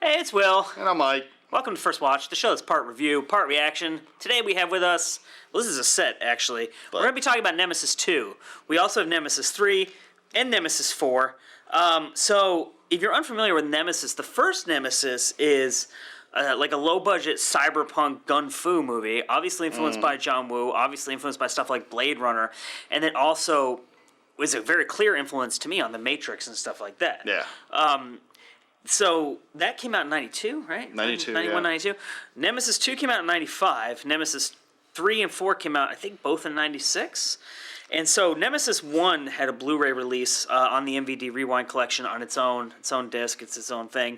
Hey, it's Will. And I'm Mike. Welcome to First Watch, the show that's part review, part reaction. Today we have with us, well, this is a set, actually. We're going to be talking about Nemesis 2. We also have Nemesis 3 and Nemesis 4. So, if you're unfamiliar with Nemesis, the first Nemesis is like a low-budget cyberpunk gun-fu movie, obviously influenced by John Woo, obviously influenced by stuff like Blade Runner, and it also was a very clear influence to me on The Matrix and stuff like that. Yeah. So that came out in 92, right? 92, 91, yeah. 92. Nemesis 2 came out in 95. Nemesis 3 and 4 came out, I think, both in 96. And so Nemesis 1 had a Blu-ray release on the MVD Rewind collection on its own disc. It's its own thing.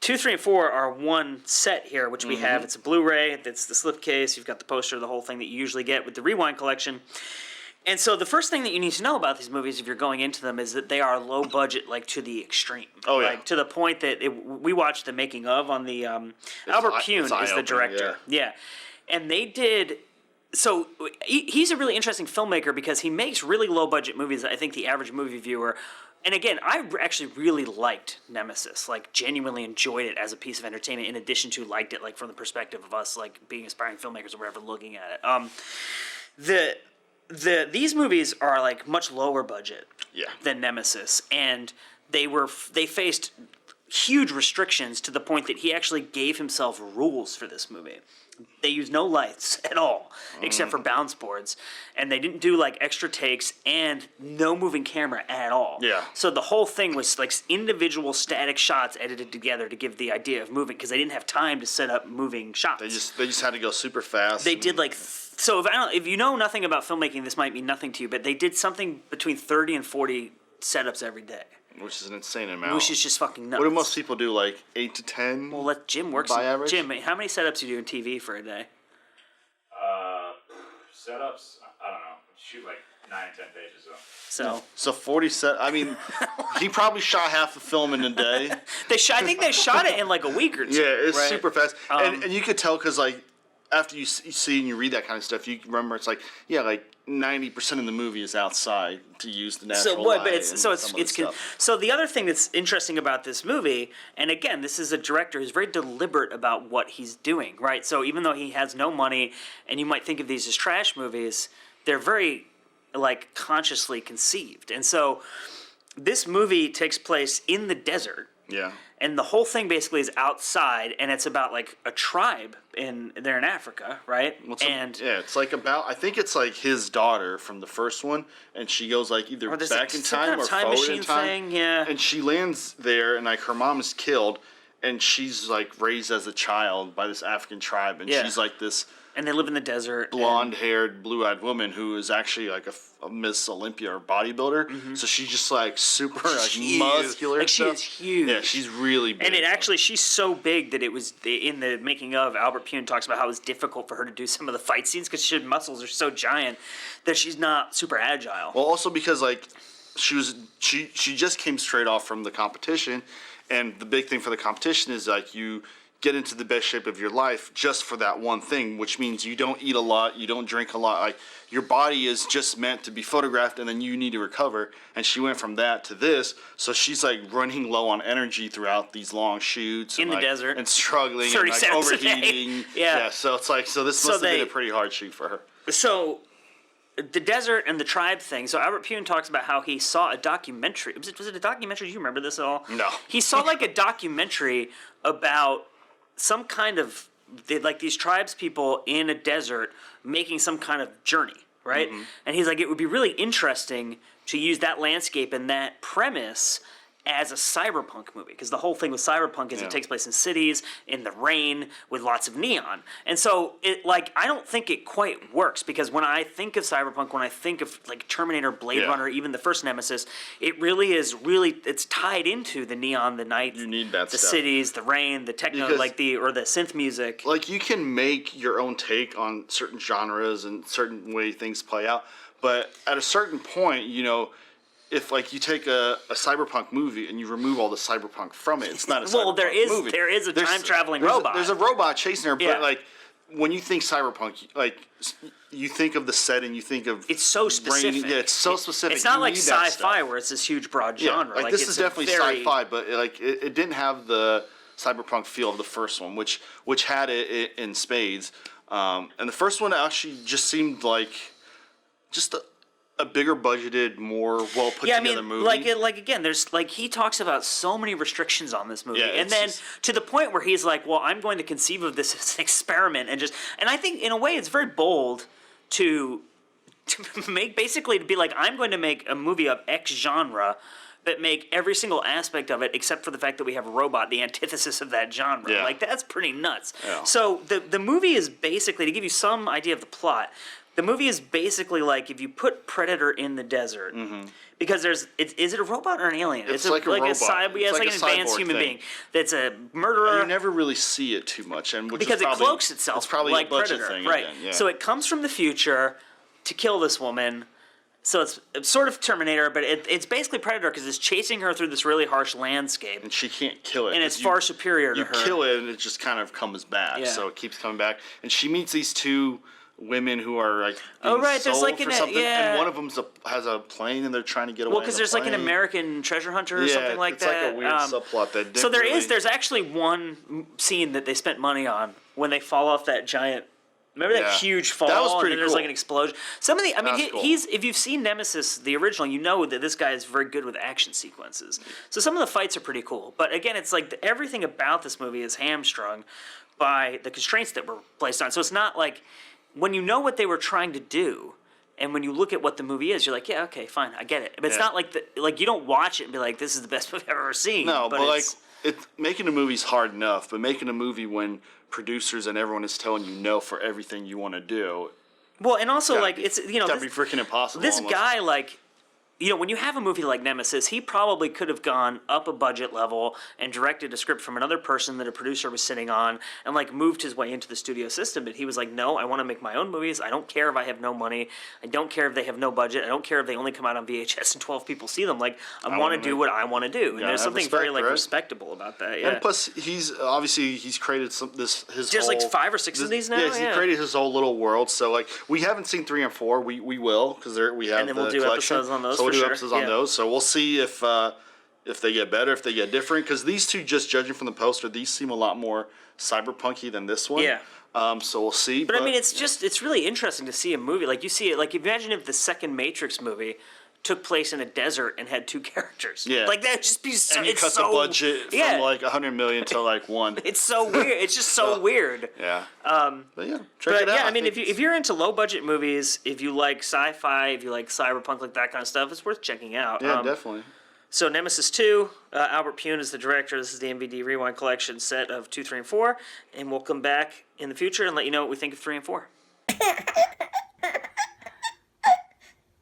2, 3, and 4 are one set here, which we have. It's a Blu-ray. It's the slipcase. You've got the poster, the whole thing that you usually get with the Rewind collection. And so the first thing that you need to know about these movies if you're going into them is that they are low budget, like to the extreme. Oh, yeah. Like to the point that we watched the making of on the Albert Pune is the director. Yeah. And they did. So he's a really interesting filmmaker because he makes really low budget movies that I think the average movie viewer. And again, I actually really liked Nemesis, like genuinely enjoyed it as a piece of entertainment. In addition to liked it like from the perspective of us like being aspiring filmmakers or whatever looking at it. These movies are like much lower budget than Nemesis, and they faced huge restrictions to the point that he actually gave himself rules for this movie. They used no lights at all, except for bounce boards, and they didn't do like extra takes and no moving camera at all. Yeah. So the whole thing was like individual static shots edited together to give the idea of moving because they didn't have time to set up moving shots. They just had to go super fast. They did like. So if you know nothing about filmmaking, this might mean nothing to you, but they did something between 30 and 40 setups every day. Which is an insane amount. Which is just fucking nuts. What do most people do, like 8 to 10? Well, let Jim work. By average? Jim, how many setups do you do in TV for a day? Setups? I don't know. Shoot like 9, 10 pages though. So 40 set. I mean, he probably shot half the film in a day. I think they shot it in like a week or two. Yeah, it's right? super fast. And you could tell because like after you see and you read that kind of stuff, you remember it's like 90% of the movie is outside to use the natural light. So the other thing that's interesting about this movie, and again, this is a director who's very deliberate about what he's doing, right? So even though he has no money, and you might think of these as trash movies, they're very like consciously conceived. And so this movie takes place in the desert. Yeah. And the whole thing basically is outside, and it's about like a tribe in Africa, right? It's like about I think it's like his daughter from the first one, and she goes like either back in time or forward in time. Thing, yeah. And she lands there, and like her mom is killed, and she's like raised as a child by this African tribe, and she's like this. And they live in the desert. Blonde-haired, blue-eyed woman who is actually like a Miss Olympia or bodybuilder. Mm-hmm. So she's just like super like muscular. Like she is huge. Yeah, she's really big. And she's so big that it was in the making of. Albert Pune talks about how it was difficult for her to do some of the fight scenes because her muscles are so giant that she's not super agile. Well, also because like she just came straight off from the competition, and the big thing for the competition is like you get into the best shape of your life just for that one thing, which means you don't eat a lot, you don't drink a lot. Like your body is just meant to be photographed, and then you need to recover. And she went from that to this, so she's like running low on energy throughout these long shoots in the desert and struggling 30 and like seconds overheating. Yeah, so it's like this must have been a pretty hard shoot for her. So the desert and the tribe thing. So Albert Pune talks about how he saw a documentary. Was it a documentary? Do you remember this at all? No. He saw like a documentary about some kind of like these tribes people in a desert making some kind of journey, right? Mm-hmm. And he's like, it would be really interesting to use that landscape and that premise as a cyberpunk movie, because the whole thing with cyberpunk is it takes place in cities, in the rain, with lots of neon. And so, I don't think it quite works, because when I think of cyberpunk, when I think of, like, Terminator, Blade Runner, even the first Nemesis, it really is it's tied into the neon, the night, you need that the stuff. Cities, the rain, the techno, or the synth music. Like, you can make your own take on certain genres and certain way things play out, but at a certain point, if like you take a cyberpunk movie and you remove all the cyberpunk from it, it's not a cyberpunk movie. There is a time traveling robot. There's a robot chasing her, but like when you think cyberpunk, like you think of the set and you think of it's so specific. It's so specific. It's not like sci-fi where it's this huge broad genre. Like this is definitely sci-fi, but like it didn't have the cyberpunk feel of the first one, which had it in spades. And the first one actually just seemed like just a bigger budgeted, more well put together movie. Like again, there's like he talks about so many restrictions on this movie, and then to the point where he's like, "Well, I'm going to conceive of this as an experiment," and I think in a way it's very bold to make basically to be like, "I'm going to make a movie of X genre." But make every single aspect of it, except for the fact that we have a robot, the antithesis of that genre. Yeah. Like, that's pretty nuts. Yeah. So the movie is basically, to give you some idea of the plot, the movie is basically like if you put Predator in the desert, because is it a robot or an alien? It's like a robot. It's like an advanced human being that's a murderer. And you never really see it too much, and because it cloaks itself it's probably like a budget Predator, thing right? Again, yeah. So it comes from the future to kill this woman. So it's sort of Terminator, but it's basically Predator because it's chasing her through this really harsh landscape. And she can't kill it. And it's far superior to her. You kill it and it just kind of comes back. Yeah. So it keeps coming back. And she meets these two women who are like there's sold like for something. And one of them has a plane and they're trying to get away. Well, because there's like an American treasure hunter or something like that. It's like a weird subplot that so there's actually one scene that they spent money on when they fall off that giant. Remember that huge fall? That was pretty and there's cool. like an explosion. Some of the, I mean, Cool. he's if you've seen Nemesis, the original, you know that this guy is very good with action sequences. So some of the fights are pretty cool. But again, it's like everything about this movie is hamstrung by the constraints that were placed on. So it's not like when you know what they were trying to do, and when you look at what the movie is, you're like, yeah, okay, fine, I get it. But it's not like you don't watch it and be like, this is the best movie I've ever seen. No, but like making a movie's hard enough, but making a movie when producers and everyone is telling you no for everything you want to do. Well, and also like it's gotta be freaking impossible. This almost. guy when you have a movie like Nemesis, he probably could have gone up a budget level and directed a script from another person that a producer was sitting on and like moved his way into the studio system. But he was like, no, I want to make my own movies. I don't care if I have no money. I don't care if they have no budget. I don't care if they only come out on VHS and 12 people see them. Like, I want to do what I want to do. And there's something very respectable about that. Yeah. And plus, he's created his like 5 or 6 of these now. Yeah, he created his whole little world. So like, we haven't seen 3 and 4. We will because we have. And then we'll do collection. episodes on those. So we'll do episodes on those. So we'll see if they get better, if they get different. Because these two, just judging from the poster, these seem a lot more cyberpunky than this one. Yeah. So we'll see. But I mean, it's really interesting to see a movie like you see it. Like imagine if the second Matrix movie took place in a desert and had 2 characters. Yeah. Like that'd just be so. And you cut the budget from like $100 million to like 1. It's so weird. It's just so weird. Yeah. But yeah, check it out. Yeah, I mean, if you're into low budget movies, if you like sci-fi, if you like cyberpunk, like that kind of stuff, it's worth checking out. Yeah, definitely. So Nemesis 2, Albert Pune is the director. This is the MVD Rewind Collection set of 2, 3, and 4, and we'll come back in the future and let you know what we think of 3 and 4.